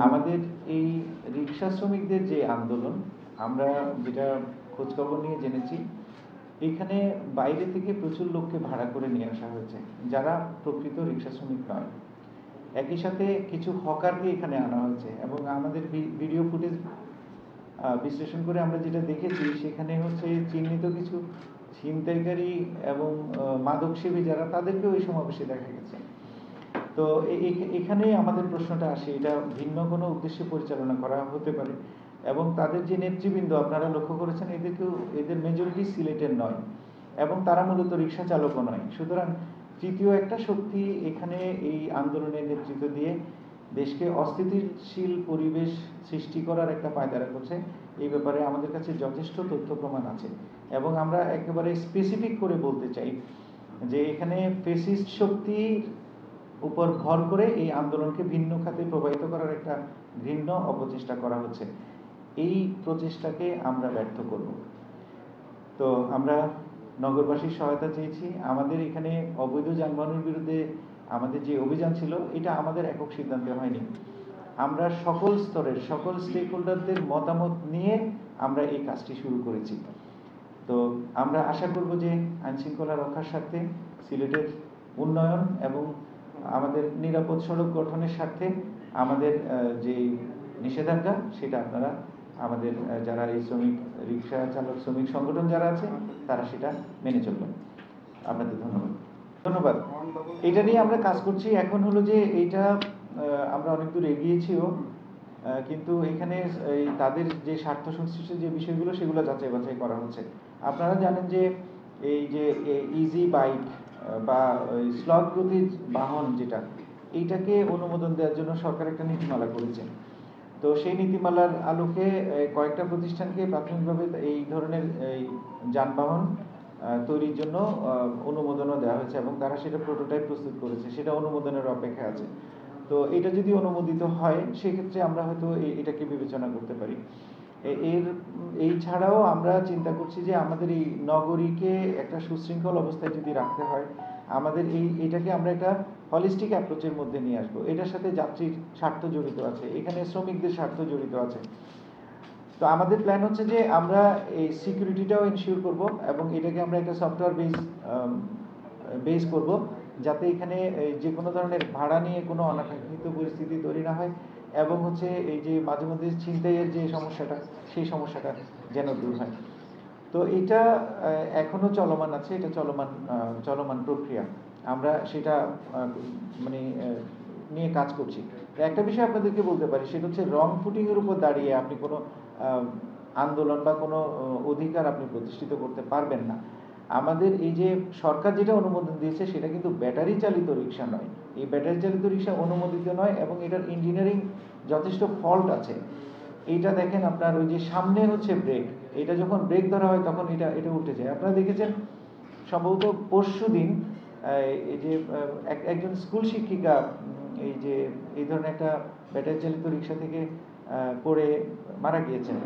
আমাদের এই রিক্সা শ্রমিকদের যে আন্দোলন, আমরা যেটা খোঁজখবর নিয়ে জেনেছি, এখানে বাইরে থেকে প্রচুর লোককে ভাড়া করে নিয়ে আসা হয়েছে যারা প্রকৃত রিক্সা শ্রমিক নয়। একই সাথে কিছু হকারকে এখানে আনা হয়েছে এবং আমাদের ভিডিও ফুটেজ বিশ্লেষণ করে আমরা যেটা দেখেছি, সেখানে হচ্ছে চিহ্নিত কিছু ছিনতাইকারী এবং মাদকসেবী যারা, তাদেরকেও এই সমাবেশে দেখা গেছে। তো এখানে আমাদের প্রশ্নটা আসে, এটা ভিন্ন কোনো উদ্দেশ্যে পরিচালনা করা হতে পারে। এবং তাদের যে নেতৃবৃন্দ আপনারা লক্ষ্য করেছেন, এদের মেজরিটি সিলেটের নয় এবং তারা মূলত রিক্সা চালকও নয়। সুতরাং তৃতীয় একটা শক্তি এখানে এই আন্দোলনের নেতৃত্ব দিয়ে দেশকে অস্থিতিশীল পরিবেশ সৃষ্টি করার একটা পায়তারা করছে। এই ব্যাপারে আমাদের কাছে যথেষ্ট তথ্য প্রমাণ আছে এবং আমরা একেবারে স্পেসিফিক করে বলতে চাই যে এখানে ফেসিস্ট শক্তির উপর ভর করে এই আন্দোলনকে ভিন্ন খাতে প্রবাহিত করার একটা ঘৃণ্য অপচেষ্টা করা হচ্ছে। এই প্রচেষ্টাকে আমরা ব্যর্থ করব। তো আমরা নগরবাসীর সহায়তা চেয়েছি। আমাদের এখানে অবৈধ যানবাহনের বিরুদ্ধে আমাদের যে অভিযান ছিল, এটা আমাদের একক সিদ্ধান্তে হয়নি। আমরা সকল স্তরের সকল স্টেক হোল্ডারদের মতামত নিয়ে আমরা এই কাজটি শুরু করেছি। তো আমরা আশা করব যে আইনশৃঙ্খলা রক্ষার স্বার্থে, সিলেটের উন্নয়ন এবং আমাদের নিরাপদ সড়ক গঠনের স্বার্থে আমাদের যে নিষেধাজ্ঞা, সেটা আপনারা আমাদের যারা এই শ্রমিক রিক্সা চালক শ্রমিক সংগঠন যারা আছে, তারা সেটা মেনে চলবেন। আপনাদের ধন্যবাদ। ধন্যবাদ। এটা নিয়ে আমরা কাজ করছি। এখন হলো যে এইটা আমরা অনেক দূর এগিয়েছিও, কিন্তু এখানে এই তাদের যে স্বার্থ সংশ্লিষ্ট যে বিষয়গুলো, সেগুলো যাচাই বাছাই করা হচ্ছে। আপনারা জানেন যে এই যে ইজি বাইক বা স্লট গতির বাহন যেটা, এইটাকে অনুমোদন দেওয়ার জন্য সরকার একটা নীতিমালা করেছে। তো সেই নীতিমালার আলোকে কয়েকটা প্রতিষ্ঠানকে প্রাথমিকভাবে এই ধরনের এই যানবাহন তৈরির জন্য অনুমোদনও দেওয়া হয়েছে এবং তারা সেটা প্রোটোটাইপ প্রস্তুত করেছে, সেটা অনুমোদনের অপেক্ষায় আছে। তো এটা যদি অনুমোদিত হয়, সেক্ষেত্রে আমরা হয়তো এটাকে বিবেচনা করতে পারি। এই ছাড়াও আমরা চিন্তা করছি যে আমাদের এই নগরীকে একটা সুশৃঙ্খল অবস্থায় যদি রাখতে হয়, আমাদের এটাকে আমরা একটা হলিস্টিক অ্যাপ্রোচের মধ্যে নিয়ে আসবো। এটার সাথে যাত্রীর স্বার্থ জড়িত আছে, এখানে শ্রমিকদের স্বার্থ জড়িত আছে। তো আমাদের প্ল্যান হচ্ছে যে আমরা এই সিকিউরিটিটাও এনশিওর করব এবং এটাকে আমরা একটা সফটওয়্যার বেস করব, যাতে এখানে যে কোনো ধরনের ভাড়া নিয়ে কোনো অনাকাঙ্ক্ষিত পরিস্থিতি তৈরি না হয় এবং হচ্ছে এই যে মাঝে মধ্যে ছিনতাইয়ের যে সমস্যাটা, সেই সমস্যাটা যেন দূর হয়। তো এটা এখনো চলমান আছে, এটা চলমান প্রক্রিয়া। আমরা সেটা মানে নিয়ে কাজ করছি। একটা বিষয় আপনাদেরকে বলতে পারি, সেটা হচ্ছে রং ফুটিংয়ের উপর দাঁড়িয়ে আপনি কোনো আন্দোলন বা কোনো অধিকার আপনি প্রতিষ্ঠিত করতে পারবেন না। আমাদের এই যে সরকার যেটা অনুমোদন দিয়েছে, সেটা কিন্তু ব্যাটারি চালিত রিক্সা নয়। এই ব্যাটারি চালিত রিক্সা অনুমোদিত নয় এবং এটার ইঞ্জিনিয়ারিং যথেষ্ট ফল্ট আছে। এইটা দেখেন, আপনার ওই যে সামনে হচ্ছে ব্রেক, এটা যখন ব্রেক ধরা হয় তখন এটা উঠে যায়। আপনারা দেখেছেন সম্ভবত পরশুদিন এই যে একজন স্কুল শিক্ষিকা এই যে এই ধরনের একটা ব্যাটারি চালিত রিক্সা থেকে পড়ে মারা গিয়েছেন।